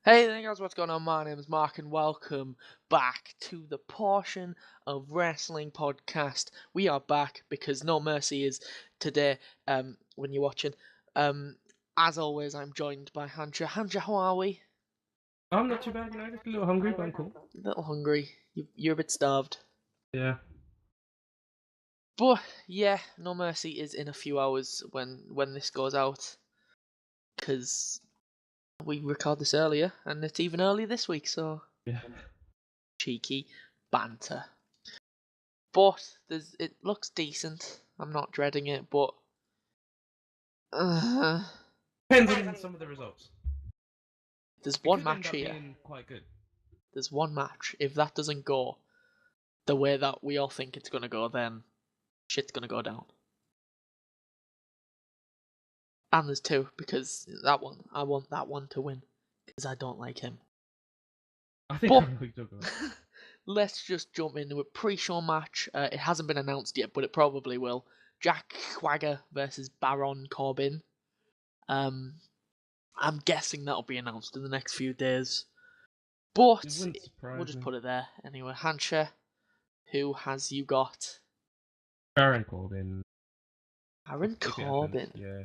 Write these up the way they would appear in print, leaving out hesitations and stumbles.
Hey guys, what's going on? My name is Mark and welcome back to the portion of wrestling podcast. We are back because No Mercy is today when you're watching. As always, I'm joined by Hancha. Hancha, how are we? I'm not too bad, just a little hungry, but I'm cool. A little hungry. You're a bit starved. Yeah. But yeah, No Mercy is in a few hours when this goes out. Because we record this earlier and it's even earlier this week, so... Yeah. Cheeky banter. But it looks decent. I'm not dreading it, but Depends on some of the results. There's one match here. Being quite good. There's one match. If that doesn't go the way that we all think it's gonna go, then shit's gonna go down. And there's two, because I want that one to win, because I don't like him. I think I know who you're talking about. Let's just jump into a pre-show match. It hasn't been announced yet, but it probably will. Jack Swagger versus Baron Corbin. I'm guessing that'll be announced in the next few days. But we'll just put it there. Anyway, Hancha, who has you got? Baron Corbin. Baron Corbin. Yeah.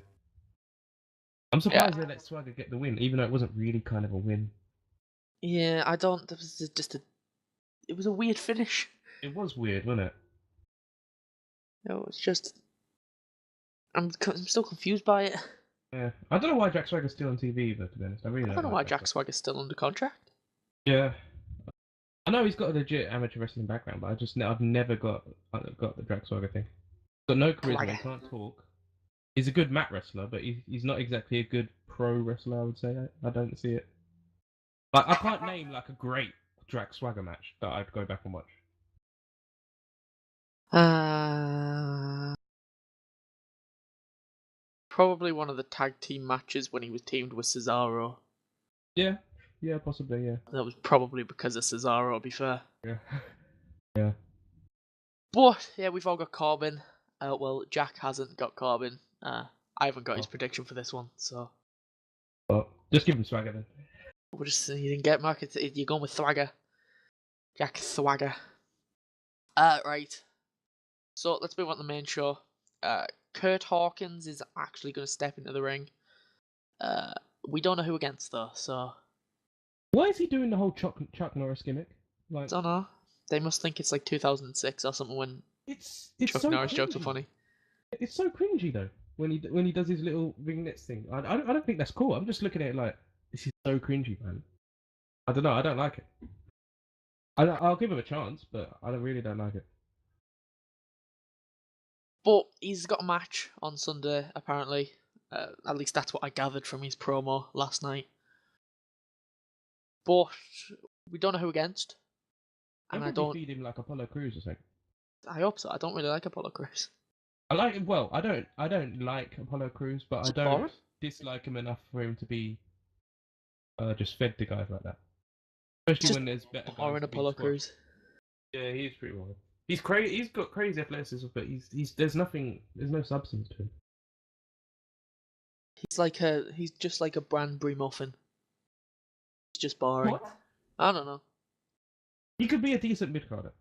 I'm surprised they let Swagger get the win, even though it wasn't really kind of a win. Yeah, I don't. It was just it was a weird finish. It was weird, wasn't it? No, it's just. I'm still confused by it. Yeah, I don't know why Jack Swagger's still on TV either, to be honest. I don't know why Jack Swagger's still under contract. Yeah. I know he's got a legit amateur wrestling background, but I've never got the Jack Swagger thing. Got no charisma, he can't talk. He's a good mat wrestler, but he's not exactly a good pro wrestler, I would say. I don't see it. Like, I can't name like a great Jack Swagger match that I'd go back and watch. Probably one of the tag team matches when he was teamed with Cesaro. Yeah, possibly, yeah. That was probably because of Cesaro, to be fair. Yeah. Yeah. But, yeah, we've all got Corbin. Well, Jack hasn't got Corbin. I haven't got his prediction for this one, so... Well, just give him Swagger then. You didn't get Mark, you're going with Swagger. Jack Swagger. Right. So, let's move on to the main show. Curt Hawkins is actually going to step into the ring. We don't know who against, though, so... Why is he doing the whole Chuck Norris gimmick? Like, I don't know. They must think it's like 2006 or something when it's Chuck so Norris cringy. jokes are funny. It's so cringy, though, when he does his little vignettes thing. I don't think that's cool. I'm just looking at it like, this is so cringy, man. I don't know. I don't like it. I'll give him a chance, but I really don't like it. But he's got a match on Sunday, apparently. At least that's what I gathered from his promo last night. But we don't know who against. And I don't feed him like Apollo Crews or something. I hope so. I don't really like Apollo Crews. I don't like Apollo Crews, but I don't dislike him enough for him to be just fed to guys like that. Especially when there's better guys. Or Apollo Crews. Yeah, he's pretty wild. He's crazy. He's got crazy athleticism, but there's no substance to him. He's just like a Branbury muffin. He's just boring. What? I don't know. He could be a decent mid-carder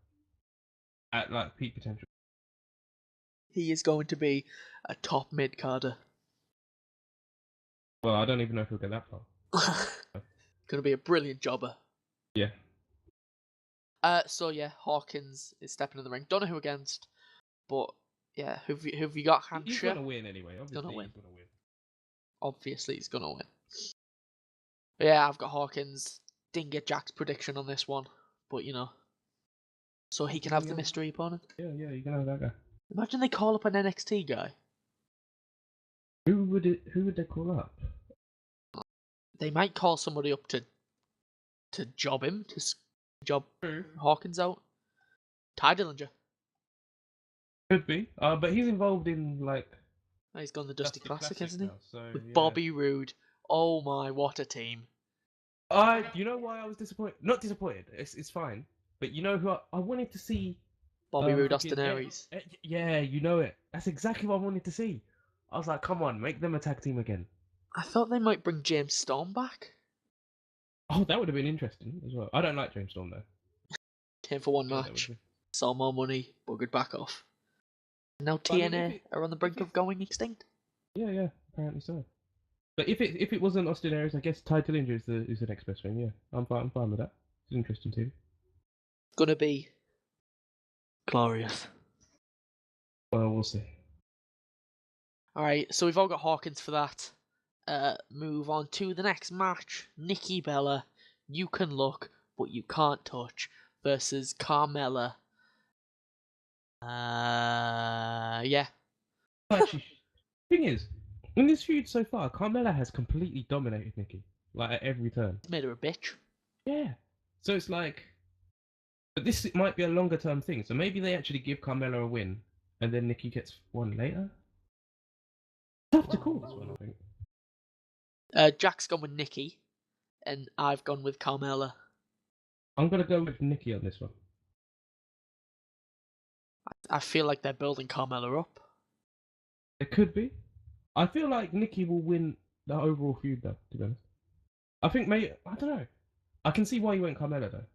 at like peak potential. He is going to be a top mid-carder. Well, I don't even know if he'll get that far. Going to be a brilliant jobber. Yeah. So yeah, Hawkins is stepping in the ring. Don't know who against, but yeah, who've you got? Hancha? He's gonna win anyway. Obviously, he's gonna win. Obviously, he's gonna win. Yeah, I've got Hawkins. Didn't get Jack's prediction on this one, but you know, so he can have the mystery opponent. Yeah, you can have that guy. Imagine they call up an NXT guy. Who would they call up? They might call somebody up to job him, to job Hawkins out. Ty Dillinger. Could be, but he's involved in like. He's gone the Dusty Classic, hasn't he? Now, so, with Bobby Roode. Oh my, what a team! You know why I was disappointed? Not disappointed. It's fine. But you know who I wanted to see? Bobby Roode, Austin Aries. Yeah, you know it. That's exactly what I wanted to see. I was like, come on, make them a tag team again. I thought they might bring James Storm back. Oh, that would have been interesting as well. I don't like James Storm though. Came for one Yeah, that match, would've saw more money, buggered back off. And now But, I mean, TNA are on the brink of going extinct. yeah, apparently so. But if it wasn't Austin Aries, I guess Ty Dillinger is the next best thing. Yeah, I'm fine with that. It's interesting too. Gonna be glorious. Well, we'll see. Alright, so we've all got Hawkins for that. Move on to the next match. Nikki Bella, You Can Look, But You Can't Touch, versus Carmela. Yeah. Actually, thing is, in this feud so far, Carmela has completely dominated Nikki, like at every turn. Made her a bitch. Yeah. So it's like, but this might be a longer term thing. So maybe they actually give Carmela a win, and then Nikki gets one later. Tough to call this one, I think. Jack's gone with Nikki, and I've gone with Carmela. I'm gonna go with Nikki on this one. I feel like they're building Carmela up. It could be. I feel like Nikki will win the overall feud, though. To be honest, I think I don't know. I can see why you went Carmela though. I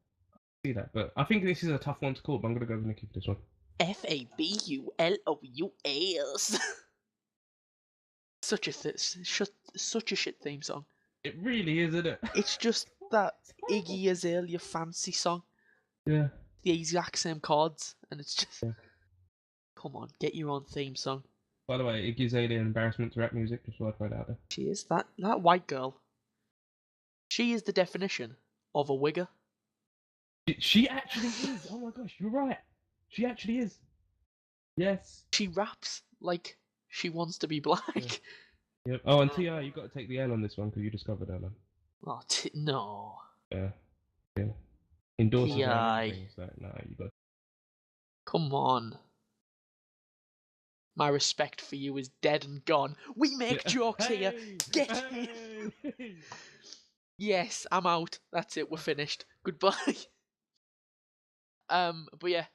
see that, but I think this is a tough one to call. But I'm gonna go with Nikki for this one. Fabulous. Such a shit theme song. It really is, isn't it? It's just that Iggy Azalea fancy song. Yeah. The exact same chords, and it's just Yeah. come on, get your own theme song. By the way, Iggy Azalea embarrassment to rap music, just so I throw that out there. She is that white girl. She is the definition of a wigger. She actually is. Oh my gosh, you're right. She actually is. Yes. She raps like she wants to be black. Yeah. Yep. Oh, and T.I., you got to take the L on this one because you discovered that, man. Oh, no. Yeah. Endorses T.I. things like, nah, you got. Come on. My respect for you is dead and gone. We make jokes here. Get in. Yes, I'm out. That's it. We're finished. Goodbye. But yeah,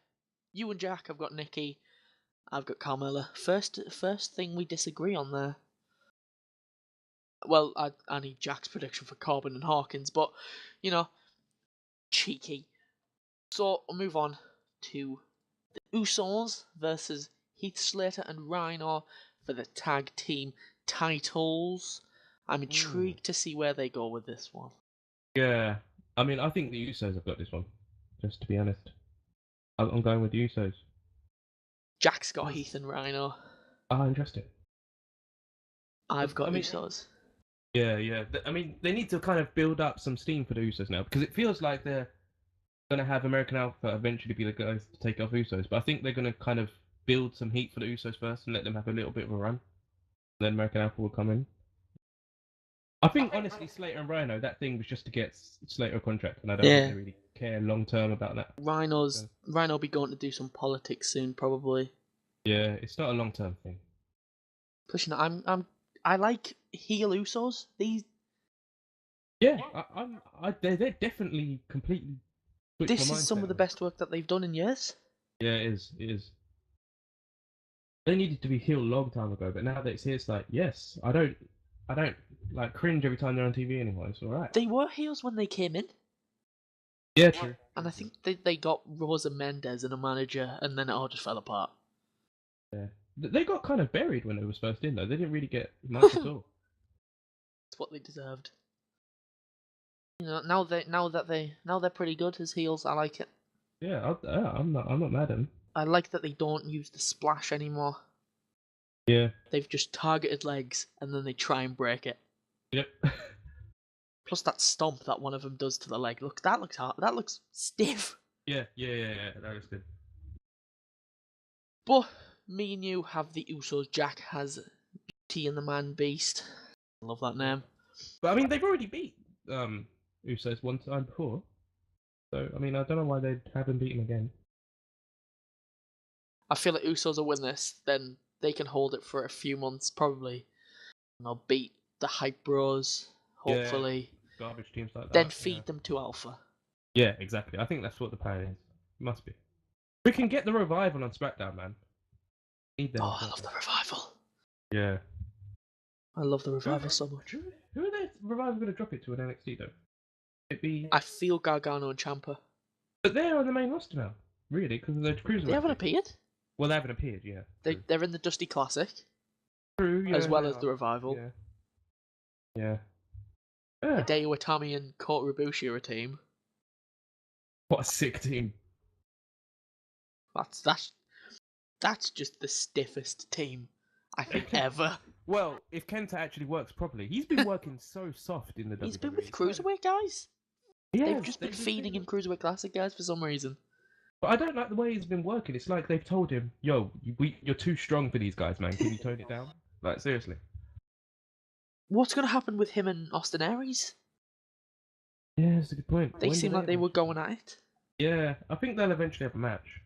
you and Jack. I've got Nikki. I've got Carmela. First thing we disagree on there. Well, I need Jack's prediction for Corbin and Hawkins, but cheeky. So we'll move on to the Usos versus Heath, Slater, and Rhino for the tag team titles. I'm intrigued to see where they go with this one. Yeah, I mean, I think the Usos have got this one. Just to be honest, I'm going with the Usos. Jack's got Heath and Rhino. Ah, interesting. I've got Usos. Yeah. I mean, they need to kind of build up some steam for the Usos now because it feels like they're going to have American Alpha eventually be the guys to take off Usos. But I think they're going to kind of build some heat for the Usos first and let them have a little bit of a run. And then American Alpha will come in. I think, honestly, Slater and Rhino, that thing was just to get Slater a contract. And I don't think they really care long term about that. Rhino will be going to do some politics soon, probably. Yeah, it's not a long term thing. Pushing it. I like heel Usos. These. Yeah, they're definitely completely. This is some of the best work that they've done in years. Yeah, it is. They needed to be heel a long time ago, but now that it's here, it's like, yes, I don't like cringe every time they're on TV anymore. It's all right. They were heels when they came in. Yeah, true. And I think they got Rosa Mendez and a manager, and then it all just fell apart. Yeah, they got kind of buried when they were first in, though. They didn't really get much at all. It's what they deserved. Now they're pretty good as heels. I like it. Yeah, I'm not mad at them. I like that they don't use the splash anymore. Yeah. They've just targeted legs and then they try and break it. Yep. Plus that stomp that one of them does to the leg. Look, that looks hard. That looks stiff. Yeah. That is good. But me and you have the Usos. Jack has Beauty and the Man Beast. I love that name. But I mean, they've already beat Usos one time before. So I mean, I don't know why they haven't beaten again. I feel like Usos will win this, then they can hold it for a few months, probably. And they'll beat the Hype Bros, hopefully. Yeah, garbage teams like that. Then feed them to Alpha. Yeah, exactly. I think that's what the plan is. Must be. We can get the Revival on SmackDown, man. Need them. Oh, I love the Revival. Yeah. I love the Revival so much. Who are the Revival going to drop it to in NXT, though? It'd be... I feel Gargano and Ciampa. But they're on the main roster now, really, because they're cruiserweight. They haven't appeared. Well, they haven't appeared, yeah. They're in the Dusty Classic. True, yeah. As well as the Revival. Yeah. Hideo Itami and Kota Ibushi are a team. What a sick team. That's just the stiffest team I think ever. Well, if Kenta actually works properly, he's been working so soft in the WWE. He's been with Cruiserweight guys. Yeah, They've just been feeding him Cruiserweight Classic guys for some reason. But I don't like the way he's been working. It's like they've told him, "Yo, you're too strong for these guys, man. Can you tone it down?" Like seriously. What's going to happen with him and Austin Aries? Yeah, that's a good point. They seem like they were going at it. Yeah, I think they'll eventually have a match.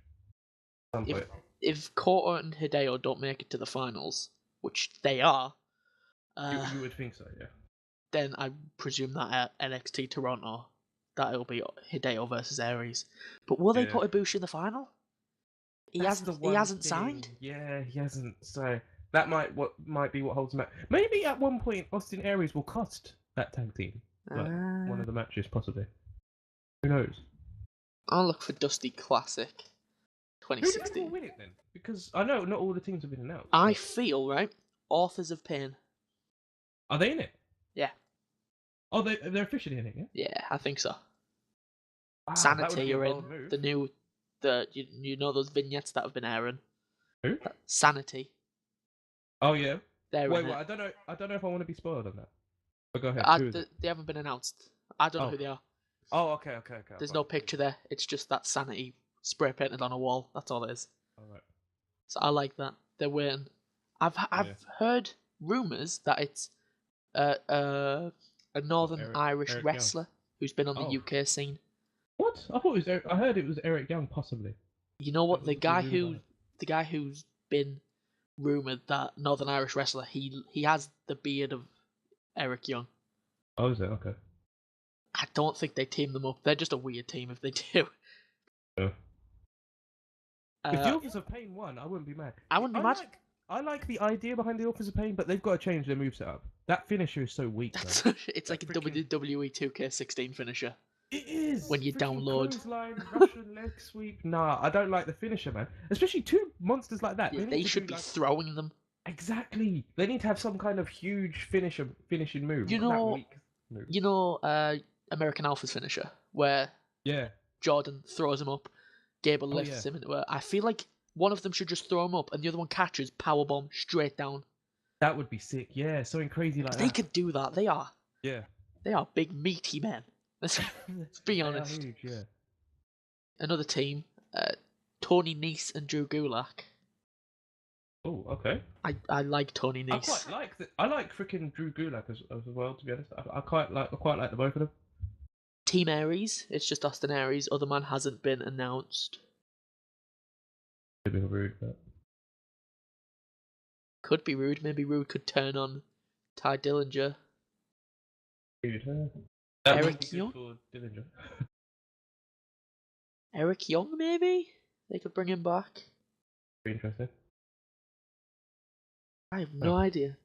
If Kota and Hideo don't make it to the finals, which they are, you would think so, yeah. Then I presume that at NXT Toronto, that it'll be Hideo versus Aries. But will they put Ibushi in the final? He hasn't signed. Yeah, he hasn't. So that might be what holds him back. Maybe at one point Austin Aries will cost that tag team one of the matches, possibly. Who knows? I'll look for Dusty Classic 2016. Who will win it then? Because I know not all the teams have been announced. I feel, right, Authors of Pain. Are they in it? Yeah. Oh, they're officially in it, yeah? Yeah, I think so. Wow, Sanity are in. You know those vignettes that have been airing? Who? Sanity. Oh, yeah? Wait, I don't know if I want to be spoiled on that. But go ahead. They haven't been announced. I don't know who they are. Oh, okay. There's no picture there. It's just that Sanity spray painted on a wall. That's all it is. Alright. So I like that. They're waiting. I've heard rumours that it's a Northern Irish wrestler who's been on the UK scene. What? I thought it was. I heard it was Eric Young, possibly. You know what? The guy who's been rumoured that Northern Irish wrestler. He has the beard of Eric Young. Oh, is it? Okay. I don't think they team them up. They're just a weird team if they do. Yeah. If the Authors of Pain won, I wouldn't be mad. I wouldn't be mad. I like the idea behind the Authors of Pain, but they've got to change their moveset up. That finisher is so weak. It's like a WWE 2K16 finisher. It is. When you download. Clothesline, Russian leg sweep. Nah, I don't like the finisher, man. Especially two monsters like that. Yeah, they should be throwing them. Exactly. They need to have some kind of huge finishing move. You know, American Alpha's finisher, where Jordan throws him up, Gable lifts him into it. I feel like one of them should just throw him up, and the other one catches, powerbomb straight down. That would be sick. Yeah, something crazy like that. They could do that. They are. Yeah. They are big meaty men. Let's be honest. They are huge, yeah. Another team, Tony Nese and Drew Gulak. Oh, okay. I like Tony Nese. I like freaking Drew Gulak as well. To be honest, I quite like the both of them. Team Aries. It's just Austin Aries. Other man hasn't been announced. Could be rude, but could be rude. Maybe Rude could turn on Ty Dillinger. Rude, Eric Young. Eric Young, maybe they could bring him back. Very interesting. I have no idea.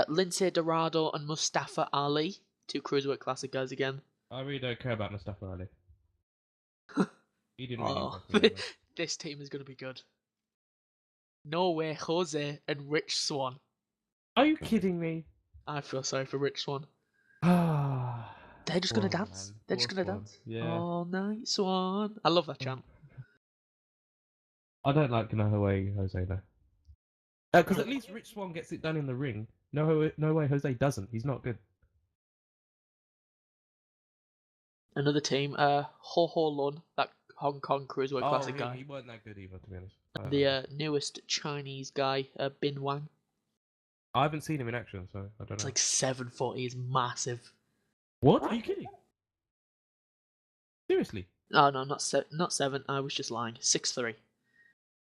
Lindsay Dorado and Mustafa Ali, two Cruiserweight Classic guys again. I really don't care about Mustafa Ali. He didn't really This team is going to be good. No Way Jose and Rich Swann. Are you kidding me? I feel sorry for Rich Swann. They're just going to dance. Man. They're just going to dance. Yeah. All night, Swan. I love that chant. I don't like No Way Jose though. Because at least Rich Swann gets it done in the ring. No Way Jose doesn't. He's not good. Another team, Ho Ho Lun, that Hong Kong Cruiserweight Classic guy. He wasn't that good either, to be honest. The newest Chinese guy, Bin Wang. I haven't seen him in action, so I don't know. It's like 7 foot. He's massive. What? Are you kidding? Seriously? Oh, no, not 7. I was just lying. 6'3".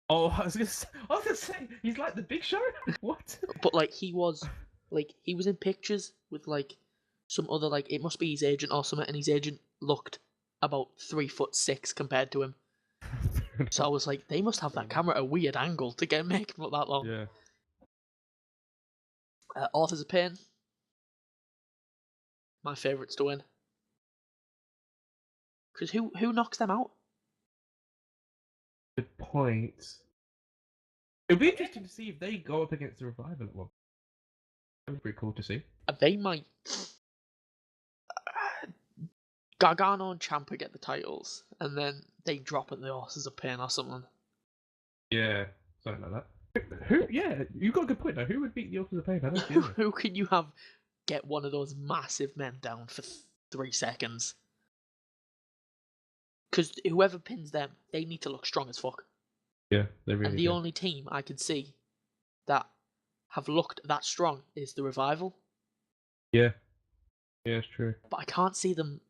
Oh, I was gonna say he's like the Big Show. What? But like he was in pictures with like some other it must be his agent or something, and his agent looked about 3'6" compared to him. So I was like, they must have that camera at a weird angle to make him look that long. Yeah. Authors of Pain. My favourites to win. Because who knocks them out? Good point. It'll be interesting to see if they go up against the Revival at one. That'd be pretty cool to see. They might. Gargano and Ciampa get the titles, and then they drop at the Horses of Pain or something. Yeah, something like that. Who? Yeah, you got a good point though. Who would beat the Horses of Pain? I don't see it. Who can you have get one of those massive men down for 3 seconds? Because whoever pins them, they need to look strong as fuck. Yeah, they really And the do. only team I can see that have looked that strong is the Revival. Yeah, it's true. But I can't see them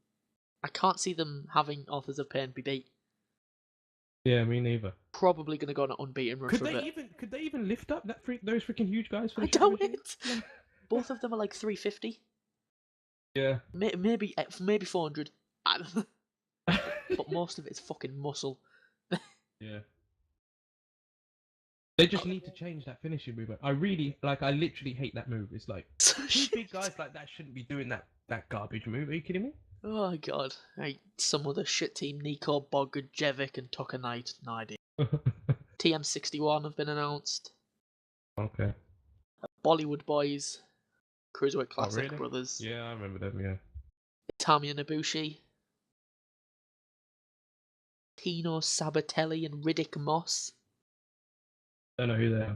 having Authors of Pain be beat. Yeah, me neither. Probably going to go on an unbeaten run for a bit. Could they even lift up those freaking huge guys for the I doubt championship? it. Both of them are like 350. Yeah. Maybe 400. But most of it's fucking muscle. Yeah. They just need to change that finishing move. I literally hate that move. It's like, two big guys like that shouldn't be doing that garbage move. Are you kidding me? Oh my god. Some other shit team, Nico, Bogajevic and Tucker Knight. No idea. TM61 have been announced. Okay. Bollywood Boys. Cruiserweight Classic really? Brothers. Yeah, I remember them, yeah. Itami and Ibushi. Tino Sabatelli and Riddick Moss. Don't know who they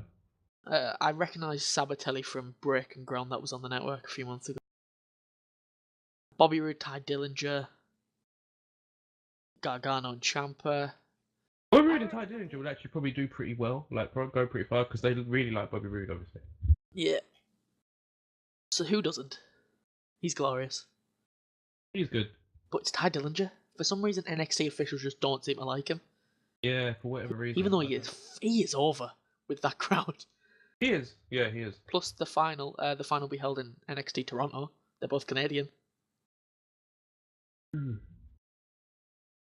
are. I recognise Sabatelli from Break and Ground that was on the network a few months ago. Bobby Roode, Ty Dillinger. Gargano and Ciampa. Bobby Roode and Ty Dillinger would actually probably do pretty well, like go pretty far, because they really like Bobby Roode, obviously. Yeah. So who doesn't? He's glorious. He's good. But it's Ty Dillinger. For some reason, NXT officials just don't seem to like him. Yeah, for whatever reason. Even though he is over with that crowd. He is. Yeah, he is. Plus the final will be held in NXT Toronto. They're both Canadian.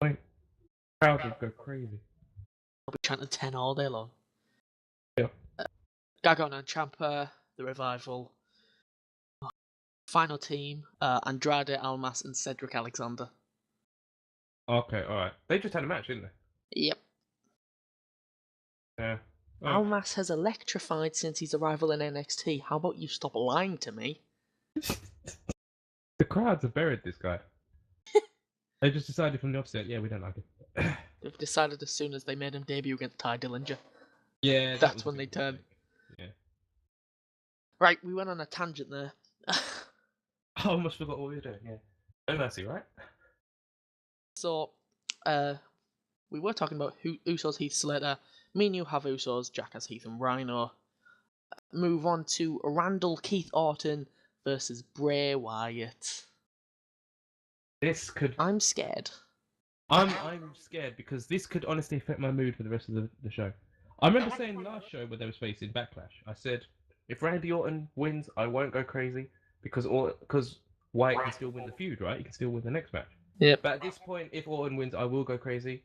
Wait. Crowd would go crazy. I'll be chanting 10 all day long. Yeah. Gargano and Ciampa, the Revival. Final team, Andrade, Almas, and Cedric Alexander. Okay, alright. They just had a match, didn't they? Yep. Yeah. Oh. Almas has electrified since his arrival in NXT. How about you stop lying to me? The crowds have buried this guy. They just decided from the offset, yeah, we don't like it. They've decided as soon as they made him debut against Ty Dillinger. Yeah, that's when they turned. Yeah. Right, we went on a tangent there. I almost forgot what we were doing, yeah. No mercy, right? So, we were talking about Usos, Heath, Slater. Me and you have Usos, Jack has Heath and Rhino. Move on to Randall, Keith Orton versus Bray Wyatt. This could... I'm scared. I'm scared because this could honestly affect my mood for the rest of the show. I remember saying last show where they were facing Backlash, I said, if Randy Orton wins, I won't go crazy because Wyatt can still win the feud, right? He can still win the next match. Yeah. But at this point, if Orton wins, I will go crazy.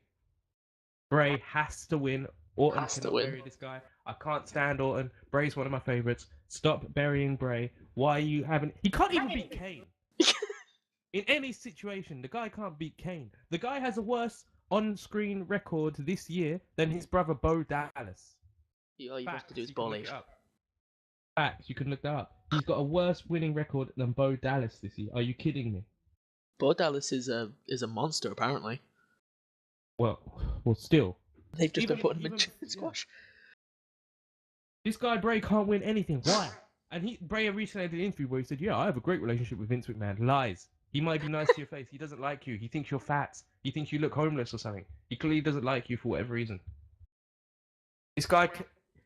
Bray has to win. Orton cannot bury this guy. I can't stand Orton. Bray's one of my favourites. Stop burying Bray. Why you haven't... He can't even beat Kane. In any situation, the guy can't beat Kane. The guy has a worse on-screen record this year than his brother Bo Dallas. All you have to do is bullish. Facts, you can look that up. He's got a worse winning record than Bo Dallas this year. Are you kidding me? Bo Dallas is a monster, apparently. Well, still. They've just been putting him in squash. This guy Bray can't win anything. Why? And Bray recently did an interview where he said, yeah, I have a great relationship with Vince McMahon. Lies. He might be nice to your face. He doesn't like you. He thinks you're fat. He thinks you look homeless or something. He clearly doesn't like you for whatever reason. This guy...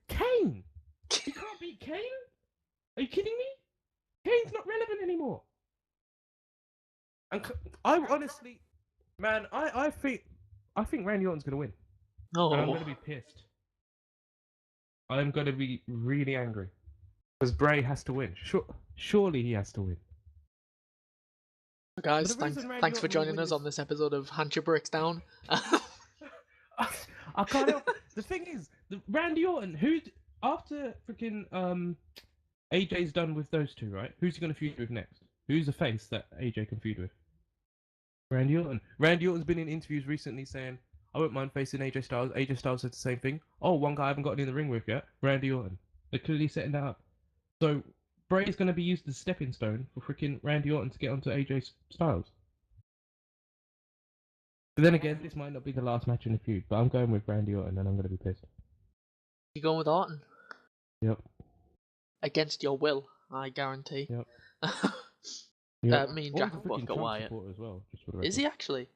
Kane! He can't beat Kane? Are you kidding me? Kane's not relevant anymore. And I honestly... Man, I think Randy Orton's going to win. No. And I'm going to be pissed. I'm going to be really angry. Because Bray has to win. Surely he has to win. Guys, thanks for joining us on this episode of Hancha Breaks Down. I can't help. The thing is, Randy Orton, after freaking AJ's done with those two, right? Who's he going to feud with next? Who's the face that AJ can feud with? Randy Orton. Randy Orton's been in interviews recently saying, I wouldn't mind facing AJ Styles. AJ Styles said the same thing. Oh, one guy I haven't gotten in the ring with yet. Randy Orton. They're clearly setting that up. So, Bray's going to be used as a stepping stone for freaking Randy Orton to get onto AJ Styles. But then again, this might not be the last match in the feud, but I'm going with Randy Orton and I'm going to be pissed. You going with Orton? Yep. Against your will, I guarantee. Yep. Yep. Me and Jack have both got Wyatt. As well, just for the Is he actually?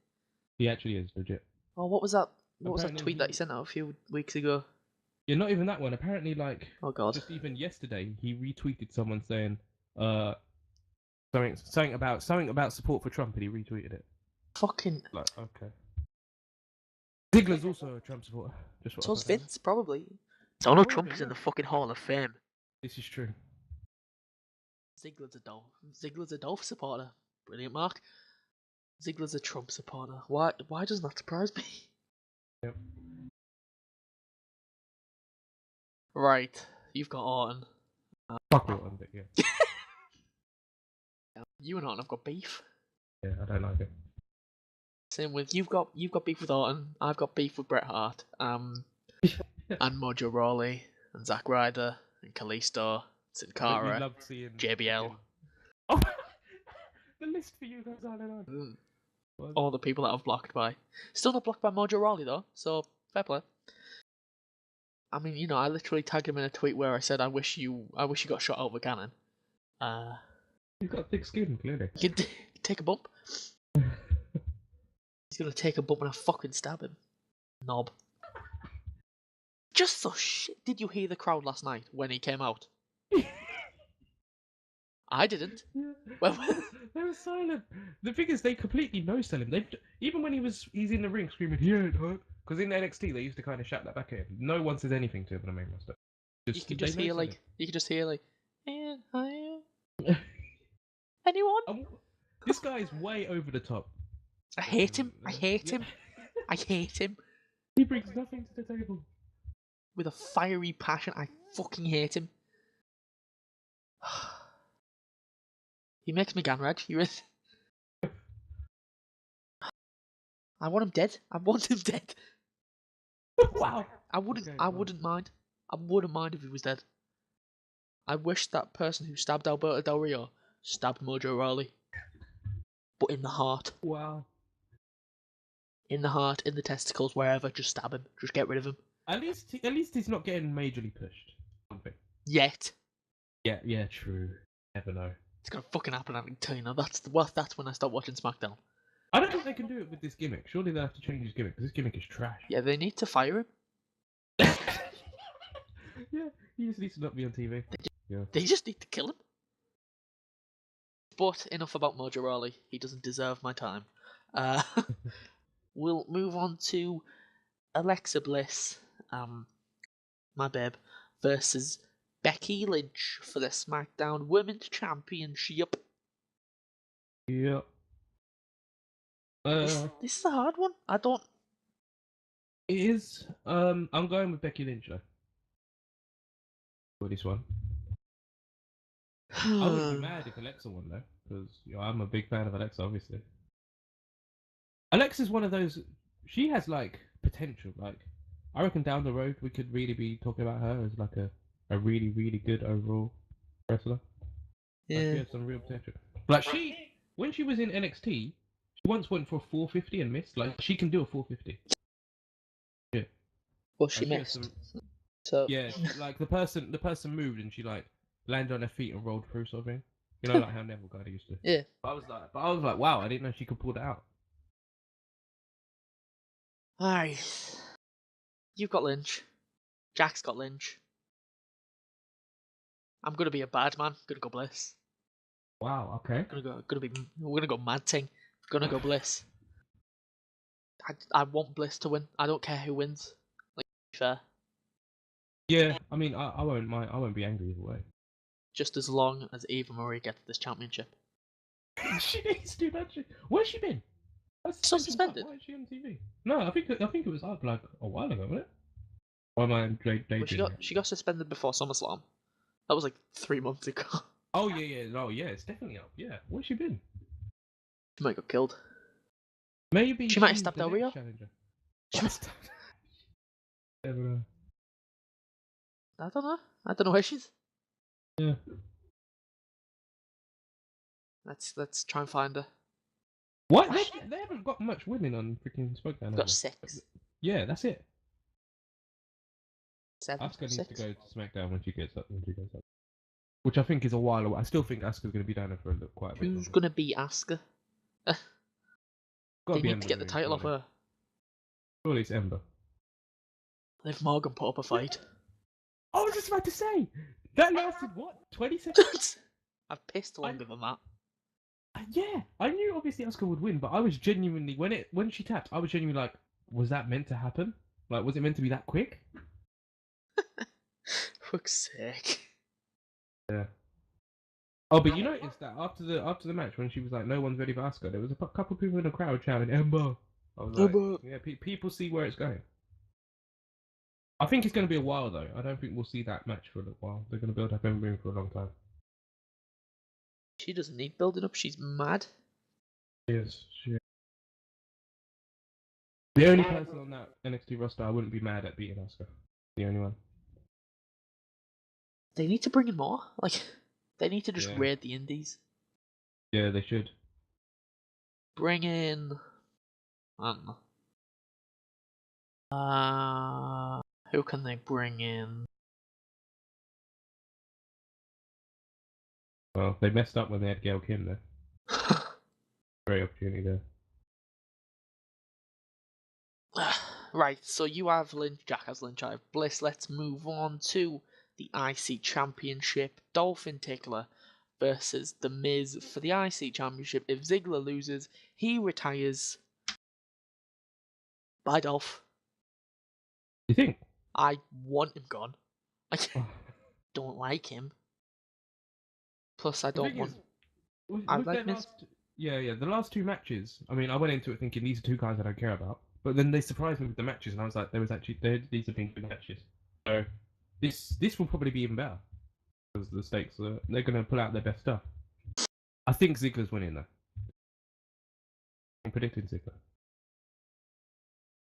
He actually is, legit. Oh, what was that? What was that tweet that he sent out a few weeks ago? Yeah, not even that one. Apparently, like, oh god, just even yesterday, he retweeted someone saying, something about support for Trump, and he retweeted it. Fucking. Like, okay. Ziggler's also a Trump supporter. So's Vince, probably. Donald Trump is in the fucking Hall of Fame. This is true. Ziggler's a Dolph supporter. Brilliant, Mark. Ziggler's a Trump supporter. Why doesn't that surprise me? Yep. Right, you've got Orton. Fuck Orton, but yeah. You and Orton have got beef. Yeah, I don't like it. Same with you've got beef with Orton. I've got beef with Bret Hart. And Mojo Rawley and Zack Ryder and Kalisto, Sin Cara, JBL. Oh, the list for you goes on and on. All the people that I've blocked by. Still not blocked by Mojo Rawley though, so fair play. I mean, you know, I literally tagged him in a tweet where I said, "I wish you got shot out of a cannon." He's got thick skin, clearly. He can take a bump. He's gonna take a bump and I fucking stab him. Knob. Just so shit. Did you hear the crowd last night when he came out? I didn't. Yeah. Well, they were silent. The thing is, they completely no-sell him. Even when he's in the ring screaming, "He ain't hurt," because in NXT they used to kind of shout that back at him. No one says anything to him on the main roster. You could just hear like, anyone? This guy is way over the top. I hate him. I hate him. I hate him. He brings nothing to the table. With a fiery passion, I fucking hate him. He makes me gan red. He is. I want him dead. I want him dead. Wow. I wouldn't mind. I wouldn't mind if he was dead. I wish that person who stabbed Alberto Del Rio stabbed Mojo Rawley. But in the heart. Wow. In the heart, in the testicles, wherever, just stab him. Just get rid of him. At least he's not getting majorly pushed. Something. Yet. Yeah, true. Never know. It's gonna fucking happen, I can tell you now. That's when I stop watching SmackDown. I don't think they can do it with this gimmick. Surely they'll have to change his gimmick, because this gimmick is trash. Yeah, they need to fire him. Yeah, he just needs to not be on TV. They just need to kill him. But enough about Mojo Rawley. He doesn't deserve my time. We'll move on to Alexa Bliss, my babe, versus Becky Lynch for the SmackDown Women's Championship. Yep. This is a hard one. I don't. It is. I'm going with Becky Lynch though. For this one. I wouldn't be mad if Alexa won though, because I'm a big fan of Alexa, obviously. Alexa's one of those. She has like potential. Like, I reckon down the road we could really be talking about her as like a really, really good overall wrestler. Yeah. Like, she has some real potential. Like when she was in NXT, she once went for a 450 and missed. Like, she can do a 450. Yeah. Well, she missed. So yeah, like the person moved and she like landed on her feet and rolled through, sort of thing. You know, like how Neville guy used to. Yeah. But I was like, wow, I didn't know she could pull that out. Alright. You've got Lynch. Jack's got Lynch. I'm gonna be a bad man. Gonna go Bliss. Wow. Okay. We're gonna go mad thing. Gonna go Bliss. I want Bliss to win. I don't care who wins. Like, fair. Yeah. I mean, I won't mind. I won't be angry either way. Just as long as Eva Marie gets this championship. She needs to, doesn't she? Where's she been? So suspended. Why is she on TV? No, I think it was up like a while ago, wasn't it? Or am I daydreaming? Well, she got suspended before SummerSlam. That was like 3 months ago. Oh yeah, it's definitely up. Yeah, where's she been? She might got killed. Maybe She might have she's stepped the over next you. challenger. She- Never know. I don't know. I don't know where she is. Yeah. Let's try and find her. What? They haven't got much women on freaking SmackDown. We've have got they? 6. Yeah, that's it. 7. Asuka needs 6. to go to SmackDown when she gets up. Which I think is a while away. I still think Asuka's going to be down there for quite a bit. Who's gonna be Asuka? Got They to be need Ember. to get the title off her. Surely it's Ember. If Morgan put up a fight. I was just about to say that lasted what 20 seconds. I've pissed longer than that. Yeah, I knew obviously Asuka would win, but I was genuinely when she tapped, I was genuinely like, was that meant to happen? Like, was it meant to be that quick? Fuck's sake. Yeah. Oh, but you noticed that after the match when she was like, no one's ready for Asuka, there was a couple of people in the crowd shouting Ember. I was like, Ember. yeah, people see where it's going. I think it's going to be a while though. I don't think we'll see that match for a little while. They're going to build up Ember for a long time. She doesn't need building up. She's mad. Yes, she. The only person on that NXT roster I wouldn't be mad at beating Asuka. The only one. They need to bring in more. Like, they need to just Yeah. raid the indies. Yeah, they should. Bring in. I don't know. Who can they bring in? Well, they messed up when they had Gail Kim there. Great opportunity there. Right, so you have Lynch, Jack has Lynch, I have Bliss. Let's move on to the IC Championship. Dolph Ziggler versus The Miz for the IC Championship. If Ziggler loses, he retires. Bye, Dolph. You think? I want him gone. I don't like him. Plus, I don't want. I like Miz. The last 2 matches. I mean, I went into it thinking these are 2 guys I don't care about, but then they surprised me with the matches, and I was like, these have been good matches. So this will probably be even better because the stakes they're going to pull out their best stuff. I think Ziggler's winning though. I'm predicting Ziggler.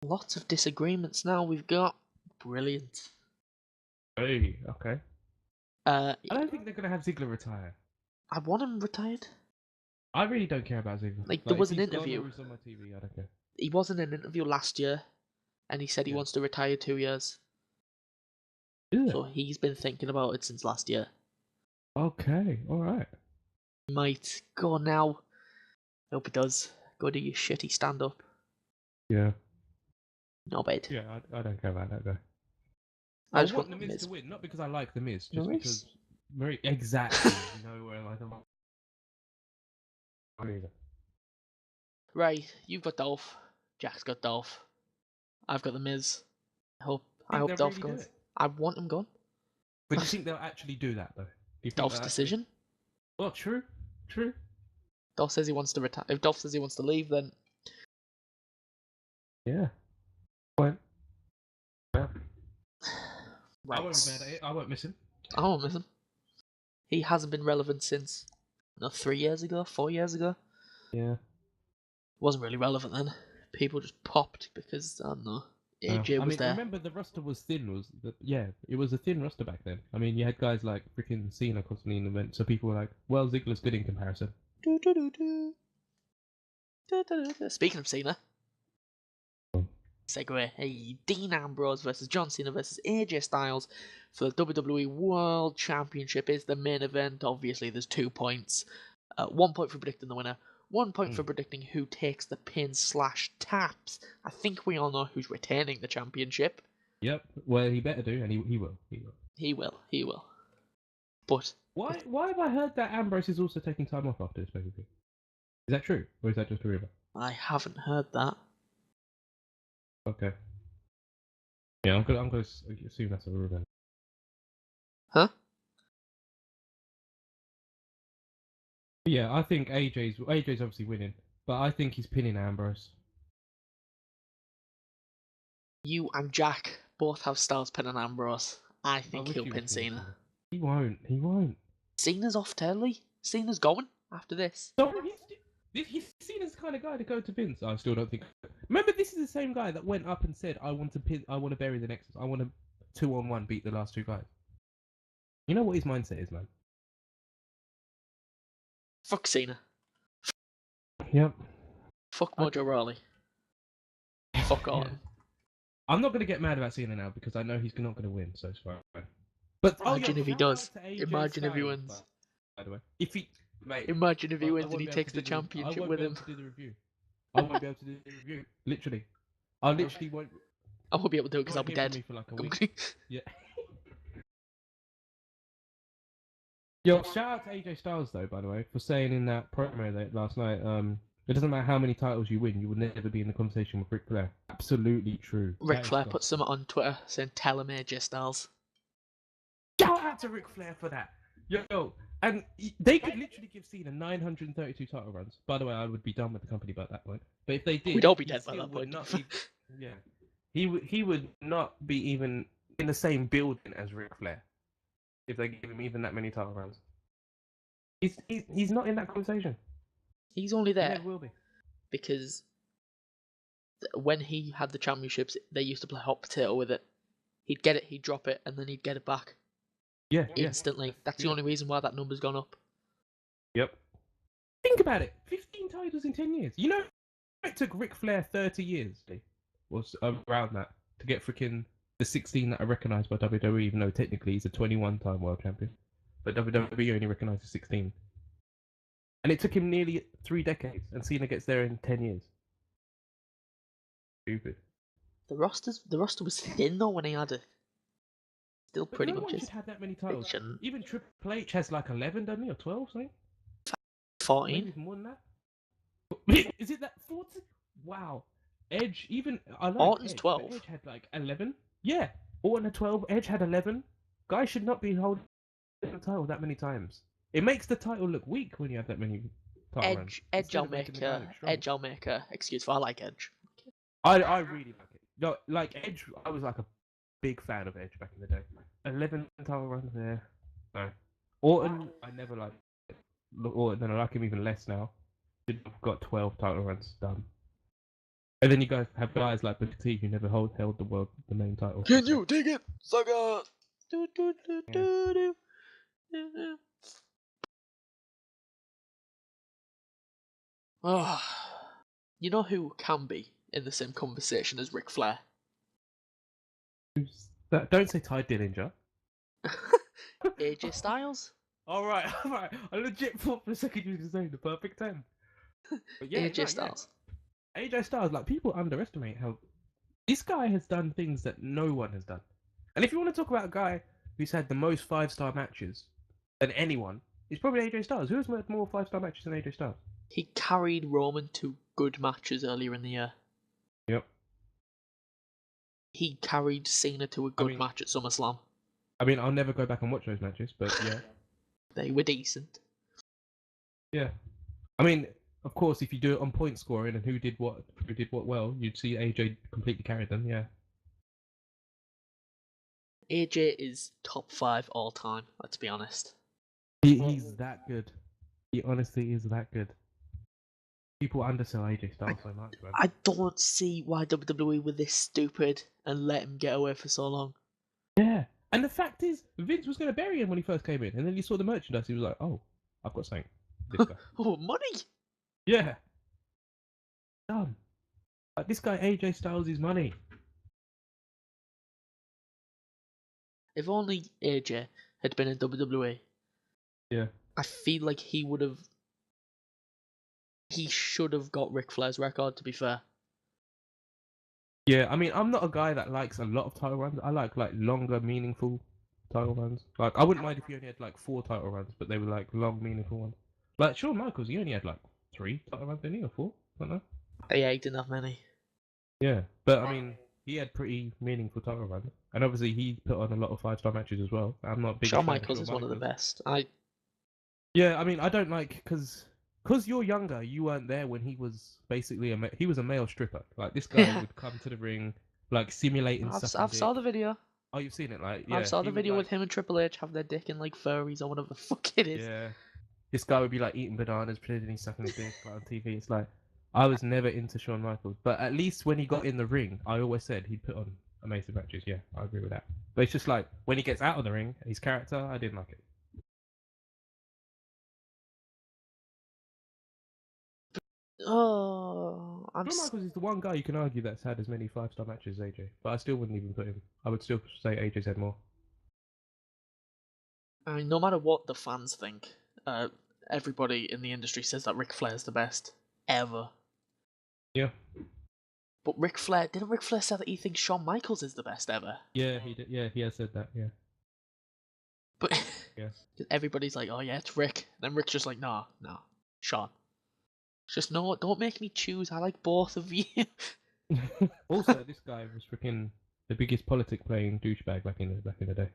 Lots of disagreements now. We've got brilliant. Hey, okay. I don't think they're going to have Ziggler retire. I want him retired. I really don't care about Ziggler. Like there was an interview. On my TV, I don't care. He was in an interview last year, and he said he wants to retire 2 years. Yeah. So he's been thinking about it since last year. Okay, all right. He might go now. Hope he does. Go do your shitty stand up. Yeah. No bad. Yeah, I don't care about that guy. I just want the Miz to win, not because I like the Miz, just because very exactly you know where I like. Right, you've got Dolph. Jack's got Dolph. I've got the Miz. I hope Dolph goes. I want him gone. But do you think they'll actually do that though? Dolph's decision? Well, true. Dolph says he wants to retire. If Dolph says he wants to leave, then yeah. Well. Right. I won't be mad at it. I won't miss him. I won't miss him. He hasn't been relevant since 3 years ago, 4 years ago. Yeah. Wasn't really relevant then. People just popped because I don't know. AJ was there. Remember the roster was thin. It was a thin roster back then. I mean, you had guys like freaking Cena constantly in the event, so people were like, "Well, Ziggler's good in comparison." Speaking of Cena, segue. Hey, Dean Ambrose versus John Cena versus AJ Styles for the WWE World Championship is the main event. Obviously, there's 2 points. 1 point for predicting the winner. 1 point for predicting who takes the pin/taps. I think we all know who's retaining the championship. Yep. Well, he better do, and he will. He will. But why have I heard that Ambrose is also taking time off after this baby? Is that true, or is that just a rumor? I haven't heard that. Okay. Yeah, I'm gonna assume that's a rumor. Huh? Yeah, I think AJ's obviously winning, but I think he's pinning Ambrose. You and Jack both have Styles pinning Ambrose. I think he'll pin Cena. He won't. Cena's off early. Cena's going after this. So He's seen as the kind of guy to go to Vince. I still don't think. Remember, this is the same guy that went up and said, "I want to bury the Nexus. I want to 2-on-1 beat the last two guys." You know what his mindset is, man. Fuck Cena. Yep. Fuck Mojo Rawley. Fuck Orton. Yeah. I'm not gonna get mad about Cena now because I know he's not gonna win, so it's fine. But imagine if he does. Imagine if he wins. By the way, if he, mate, imagine if he wins and he takes the championship with him. I won't be able to do the review. Literally, I literally won't. I won't be able to do it because I'll be dead. For like a week. Yeah. Yo, shout out to AJ Styles though, by the way, for saying in that promo that last night, it doesn't matter how many titles you win, you will never be in the conversation with Ric Flair. Absolutely true. Ric Flair put something on Twitter saying, "Tell him AJ Styles." Shout out to Ric Flair for that. Yo, and they could literally give Cena 932 title runs. By the way, I would be done with the company by that point. But if they did, we'd all be dead by that point. Yeah, he would not be even in the same building as Ric Flair if they give him even that many title runs. He's not in that conversation. He's only there. He never will be. Because when he had the championships, they used to play hot potato with it. He'd get it, he'd drop it, and then he'd get it back. Yeah, instantly. Yeah. That's the only reason why that number's gone up. Yep. Think about it. 15 titles in 10 years. You know, it took Ric Flair 30 years, was around that, to get freaking the 16 that are recognised by WWE, even though technically he's a 21-time world champion. But WWE only recognises 16. And it took him nearly 3 decades, and Cena gets there in 10 years. Stupid. The roster was thin though when he had it. Still but pretty no much one is. Should have that many titles. Even Triple H has like 11, doesn't he, or 12, something? 14. Maybe more than that. Is it that 14? Wow. Edge, even I like Orton's Edge, 12. Edge had like 11. Yeah, Orton had 12. Edge had 11. Guys should not be holding the title that many times. It makes the title look weak when you have that many title runs. Edge, I'll make a excuse for. I like Edge. I really like it. No, like Edge, I was like a big fan of Edge back in the day. 11 title runs there. No. Orton, I never liked Orton, and I like him even less now. He's got 12 title runs done. And then you guys have guys like Booker T who never held the main title. Can you dig it, sucker? Oh, you know who can be in the same conversation as Ric Flair? Don't say Ty Dillinger. AJ Styles. All right. I legit thought for a second you were going to say the perfect 10. But yeah, AJ Styles. Yeah. AJ Styles, like people underestimate how this guy has done things that no one has done. And if you want to talk about a guy who's had the most 5-star matches than anyone, it's probably AJ Styles. Who has had more 5-star matches than AJ Styles? He carried Roman to good matches earlier in the year. Yep. He carried Cena to a good match at SummerSlam. I mean, I'll never go back and watch those matches, but yeah. They were decent. Yeah. I mean, of course, if you do it on point scoring and who did what well, you'd see AJ completely carried them, yeah. AJ is top 5 all time, let's be honest. He's that good. He honestly is that good. People undersell AJ Styles so much, man. I don't see why WWE were this stupid and let him get away for so long. Yeah. And the fact is, Vince was going to bury him when he first came in, and then he saw the merchandise, he was like, oh, I've got something. This guy. Oh, money! Yeah. Done. Like, this guy AJ Styles is money. If only AJ had been in WWE. Yeah. I feel like he should have got Ric Flair's record, to be fair. Yeah, I mean, I'm not a guy that likes a lot of title runs. I like longer, meaningful title runs. Like, I wouldn't mind if he only had 4 title runs, but they were long, meaningful ones. Like Shawn Michaels, he only had 3 title runs, didn't he, or 4? I don't know. Yeah, he didn't have many. Yeah, but I mean, he had pretty meaningful title runs, and obviously he put on a lot of 5-star matches as well. I'm not big. Shawn Michaels is one of the best. Yeah, I mean, I don't like because you're younger. You weren't there when he was basically he was a male stripper. Like this guy would come to the ring, simulating. I've saw the video. Oh, you've seen it, yeah. I saw the video with him and Triple H have their dick in furries or whatever the fuck it is. Yeah, this guy would be like eating bananas, pretending he's sucking his dick like, on TV. It's like I was never into Shawn Michaels, but at least when he got in the ring, I always said he'd put on amazing matches. Yeah, I agree with that. But it's just like when he gets out of the ring, his character, I didn't like it. Oh, Shawn Michaels is the one guy you can argue that's had as many 5-star matches as AJ, but I still wouldn't even put him. I would still say AJ's had more. I mean, no matter what the fans think, everybody in the industry says that Ric Flair's the best ever. Yeah. But Ric Flair say that he thinks Shawn Michaels is the best ever? Yeah, he did. Yeah, he has said that. Yeah. But yeah. Everybody's like, oh yeah, it's Rick. And then Rick's just like, no, Shawn. It's just, no, don't make me choose. I like both of you. Also, this guy was freaking the biggest politic playing douchebag back in the day.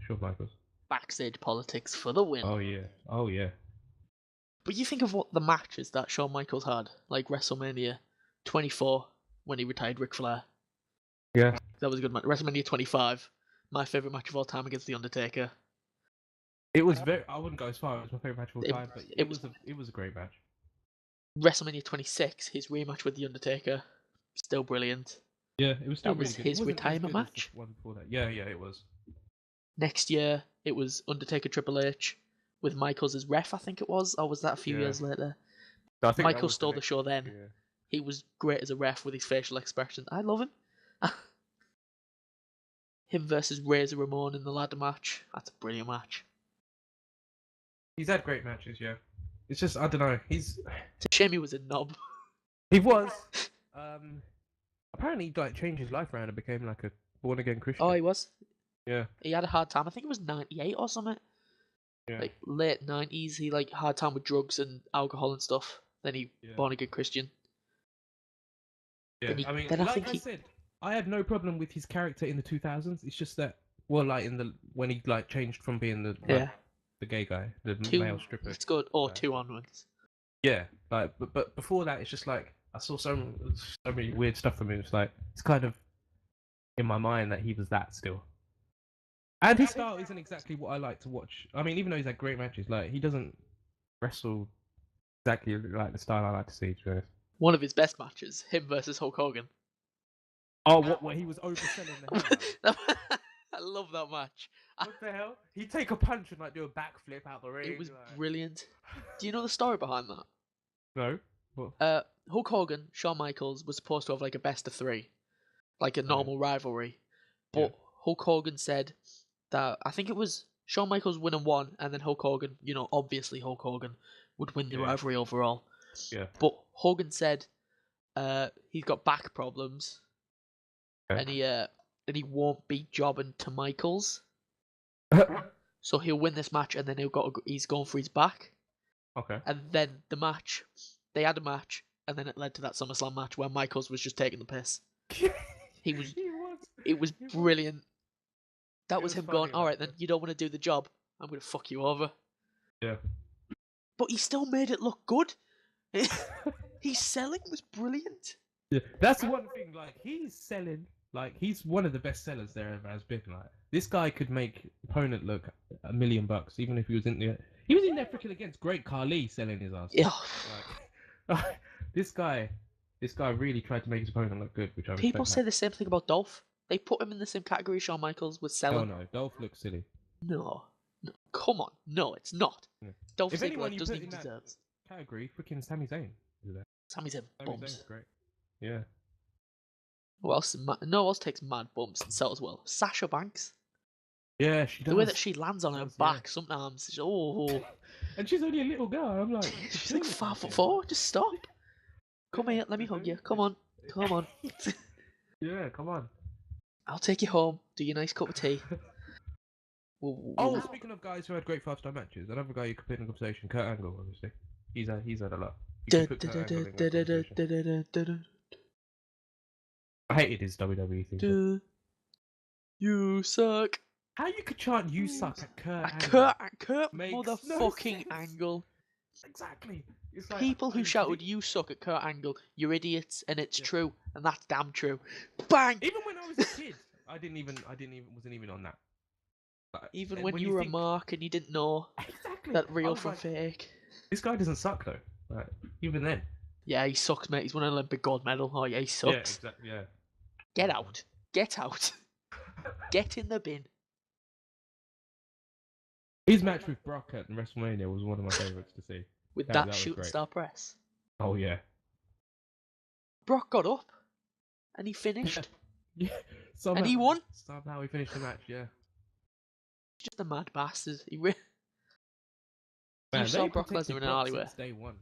Shawn Michaels. Backstage politics for the win. Oh yeah. But you think of what the matches that Shawn Michaels had, like WrestleMania 24 when he retired Ric Flair. Yeah. That was a good match. WrestleMania 25, my favourite match of all time against The Undertaker. It was I wouldn't go as far. It was my favourite match of all time, but it was a great match. WrestleMania 26, his rematch with The Undertaker, still brilliant. Yeah, it was still really good. That was his retirement match. One before that. Yeah, it was. Next year, it was Undertaker Triple H with Michaels as ref, I think it was, or was that a few years later? I think Michaels stole the show then. Yeah. He was great as a ref with his facial expressions. I love him. Him versus Razor Ramon in the ladder match. That's a brilliant match. He's had great matches, yeah. It's just, I don't know, it's a shame he was a knob. He was. Apparently he changed his life around and became like a born-again Christian. Oh, he was? Yeah. He had a hard time. I think it was 98 or something. Yeah. Like, late 90s, he hard time with drugs and alcohol and stuff. Then he born-again Christian. Yeah, I mean, like I said, I had no problem with his character in the 2000s. It's just that, well, like when he changed from being the gay guy, the male stripper. It's good, or 2 onwards. Yeah, but before that, it's just like I saw so many weird stuff from him. It's like it's kind of in my mind that he was that still. And his style isn't exactly what I like to watch. I mean, even though he's had great matches, like he doesn't wrestle exactly like the style I like to see. To be honest. One of his best matches, him versus Hulk Hogan. Oh, what he was overselling the hell out. I love that match. What the hell? He'd take a punch and do a backflip out the ring. It was brilliant. Do you know the story behind that? No. What? Hulk Hogan, Shawn Michaels was supposed to have a best of 3, like a normal rivalry, but Hulk Hogan said that I think it was Shawn Michaels winning 1, and then Hulk Hogan, obviously Hulk Hogan would win the rivalry overall. Yeah. But Hogan said he's got back problems, and he won't be jobbing to Michaels. So he'll win this match, and then he's going for his back. Okay. And then they had a match, and then it led to that SummerSlam match where Michaels was just taking the piss. It was brilliant. That was him going, all right, then you don't want to do the job. I'm going to fuck you over. Yeah. But he still made it look good. His selling was brilliant. Yeah, that's one thing. He's selling. He's one of the best sellers there ever has been. This guy could make opponent look $1 million, even if he was in there. He was in there freaking against Great Khali selling his ass. Yeah. This guy really tried to make his opponent look good, which I respect. People say the same thing about Dolph. They put him in the same category Shawn Michaels with selling. No, Dolph looks silly. No, come on. No, it's not. Yeah. Dolph Ziggler doesn't even deserve it. Category, freaking Sami Zayn. Sami Zayn bumps. Zayn's great. Yeah. Who else? No else takes mad bumps and sells well. Sasha Banks. Yeah, she does. The way that she lands on her back sometimes. And she's only a little girl. I'm like, she's like 5'4". Just stop. Come here, let me hug you. Come on. Yeah, come on. I'll take you home. Do your nice cup of tea. Speaking of guys who had great 5-star matches, another guy you could put in the conversation, Kurt Angle, obviously. He's had a lot. I hated his WWE thing. You suck. How you could chant "You suck" at Kurt Angle? Kurt motherfucking Angle. Exactly. It's people who shouted "You suck" at Kurt Angle, you're idiots, and it's true, and that's damn true. Bang! Even when I was a kid, wasn't even on that. Even when you were a mark and you didn't know that real from fake. This guy doesn't suck though. Like, even then. Yeah, he sucks, mate. He's won an Olympic gold medal. Oh yeah, he sucks. Yeah, exactly. Yeah. Get out. Get out. Get in the bin. His match with Brock at WrestleMania was one of my favourites to see. With That that was shooting great. star press. Oh yeah. Brock got up and he finished. Yeah. Somehow, And he won. Somehow he finished the match. Yeah. He's just a mad bastard. You Man, saw they Brock protected Lesnar in an Brock alleyway. since day one.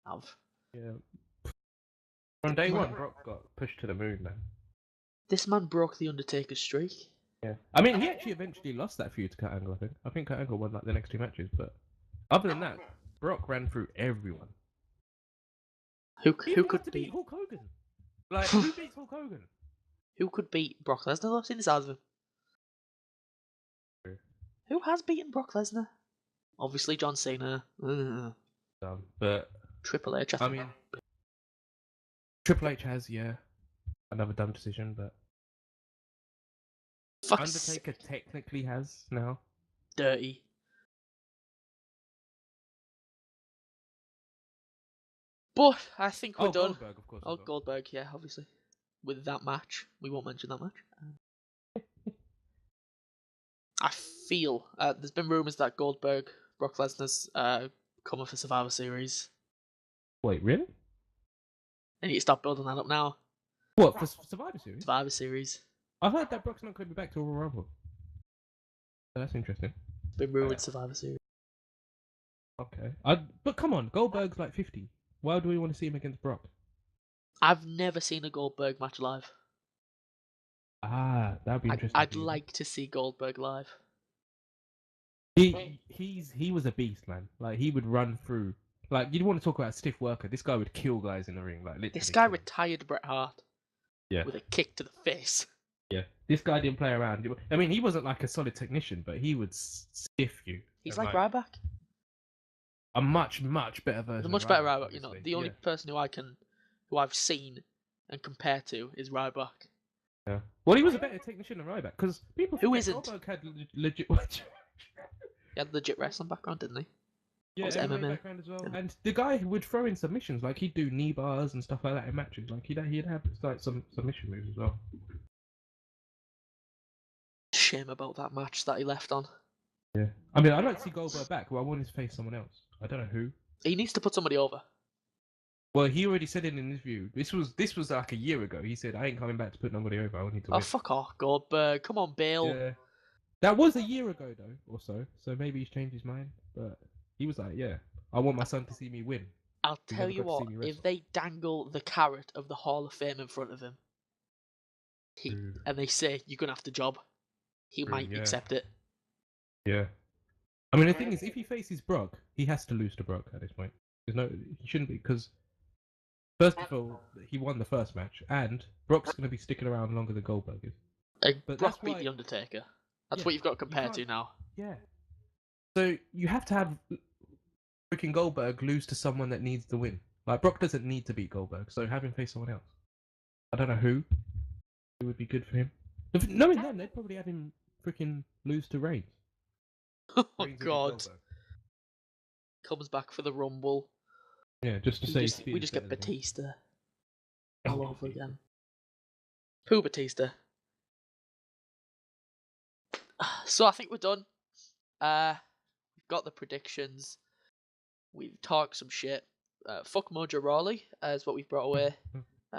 Have. Yeah. From day one, Brock got pushed to the moon, man. This man broke the Undertaker's streak. Yeah. I mean, he actually eventually lost that feud to Kurt Angle, I think. I think Kurt Angle won like the next 2 matches, but other than that, Brock ran through everyone. Who Even could had to beat beat Hulk Hogan? Like, who beats Hulk Hogan? Who could beat Brock Lesnar though? Seen this out of him. Who has beaten Brock Lesnar? Obviously John Cena. But Triple H. I mean, Triple H has, yeah, another dumb decision, but Undertaker technically has now. Dirty. But I think we're done. Goldberg, of course. Oh, Goldberg, yeah, obviously. With that match. We won't mention that match. I feel there's been rumours that Goldberg, Brock Lesnar's coming for Survivor Series. Wait, really? They need to start building that up now. What, for Survivor Series? Survivor Series. I heard that Brock's not going to be back to Royal Rumble. So that's interesting. It's been rumored Survivor Series. Okay. But come on, Goldberg's like 50. Why do we want to see him against Brock? I've never seen a Goldberg match live. That'd be interesting. I'd like to see Goldberg live. He was a beast, man. Like, he would run through. Like, you'd want to talk about a stiff worker. This guy would kill guys in the ring. Like, literally. This guy retired Bret Hart. Yeah. With a kick to the face. Yeah. This guy didn't play around. I mean, he wasn't like a solid technician, but he would stiff you. He's like Ryback. A much, much better version. A much better Ryback. You know, the only person who I've seen and compare to is Ryback. Yeah. Well, he was a better technician than Ryback because people. Who isn't? Goldberg had legit. He had legit wrestling background, didn't he? Yeah, MMA background as well. And the guy would throw in submissions, like he'd do knee bars and stuff like that in matches. Like he'd have like some submission moves as well. Shame about that match that he left on. Yeah, I mean, I'd like to see Goldberg back, but I want him to face someone else. I don't know who. He needs to put somebody over. Well, he already said in an interview. This was like a year ago. He said, "I ain't coming back to put nobody over. I want you to win." Oh, fuck off, Goldberg. Come on, Bill. Yeah. That was a year ago, though, or so. So maybe he's changed his mind. But he was like, yeah, I want my son to see me win. I'll tell you what, if they dangle the carrot of the Hall of Fame in front of him, and they say, you're going to have the job, he might accept it. Yeah. I mean, the thing is, if he faces Brock, he has to lose to Brock at this point. He shouldn't be, because first of all, he won the first match, and Brock's going to be sticking around longer than Goldberg is. But Brock beat The Undertaker. That's what you've got to compare to now. Yeah. So you have to have freaking Goldberg lose to someone that needs the win. Like, Brock doesn't need to beat Goldberg, so have him face someone else. I don't know who would be good for him. Knowing them, they'd probably have him freaking lose to Reigns. Oh, God. Comes back for the Rumble. Yeah, just to say... We just get Batista all over again. Pooh Batista. So I think we're done. We've got the predictions. We've talked some shit. Fuck Mojo Rawley is what we've brought away.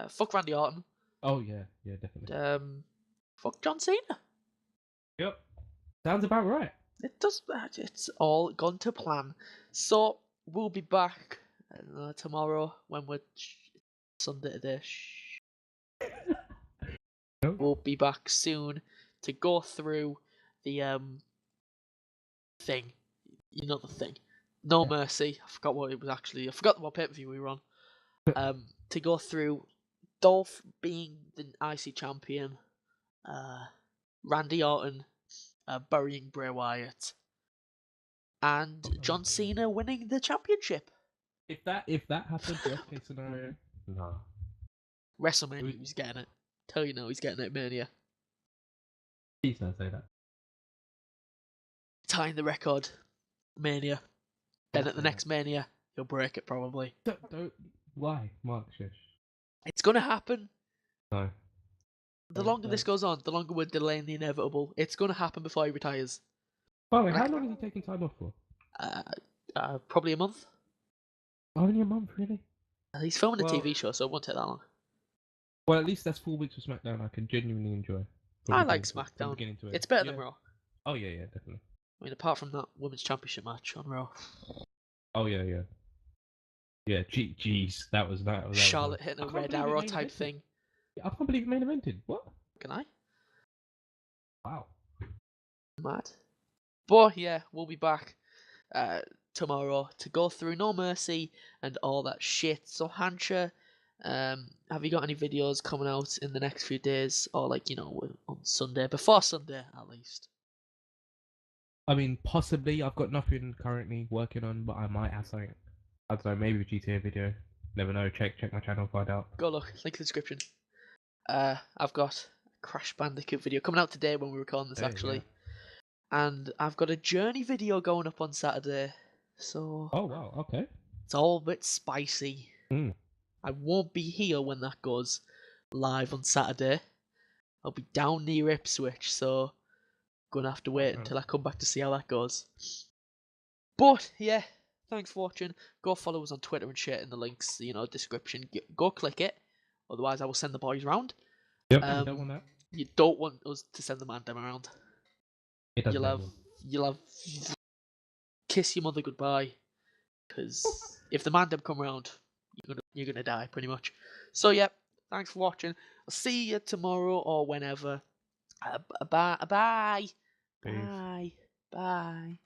Fuck Randy Orton. Oh yeah, definitely. Fuck John Cena. Yep. Sounds about right. It does. It's all gone to plan. So we'll be back tomorrow when we're Sunday today. We'll be back soon to go through the thing. You know the thing. No Mercy. I forgot what it was actually. I forgot what pay-per-view we were on. To go through Dolph being the IC champion, Randy Orton burying Bray Wyatt, and John Cena winning the championship. If that happened, worst case scenario, no. WrestleMania, he's getting it. Tell you now, he's getting it, Mania. Please don't say that. Tying the record, Mania. Then at the next Mania, he'll break it probably. Don't. Why, Mark? Shush. It's gonna happen. No. The longer this goes on, the longer we're delaying the inevitable. It's gonna happen before he retires. By the way, how long is he taking time off for? Probably a month. Only a month, really? He's filming a TV show, so it won't take that long. Well, at least that's 4 weeks of SmackDown I can genuinely enjoy. I like SmackDown. It's better than Raw. Oh, yeah, definitely. I mean, apart from that Women's Championship match on Raw. Oh, yeah. Yeah, jeez, that was Charlotte hitting a red arrow type thing. I can't believe it main evented. What? Can I? Wow. Mad. But yeah, we'll be back tomorrow to go through No Mercy and all that shit. So Hancha, have you got any videos coming out in the next few days, or on Sunday, before Sunday at least? I mean, possibly. I've got nothing currently working on, but I might have something. I don't know, maybe a GTA video. Never know. Check my channel, find out. Go look, link in the description. I've got a Crash Bandicoot video coming out today when we're recording this, actually. Yeah. And I've got a Journey video going up on Saturday. So. Oh, wow, okay. It's all a bit spicy. Mm. I won't be here when that goes live on Saturday. I'll be down near Ipswich, so gonna have to wait until I come back to see how that goes. But yeah, thanks for watching. Go follow us on Twitter and share it in the links, description. Go click it, otherwise I will send the boys round. Yep, you don't want that. You don't want us to send the man them around. You'll have kiss your mother goodbye, because if the man them come around, you're gonna die pretty much. So yeah, thanks for watching. I'll see you tomorrow or whenever. Bye. Bye. Bye. Bye.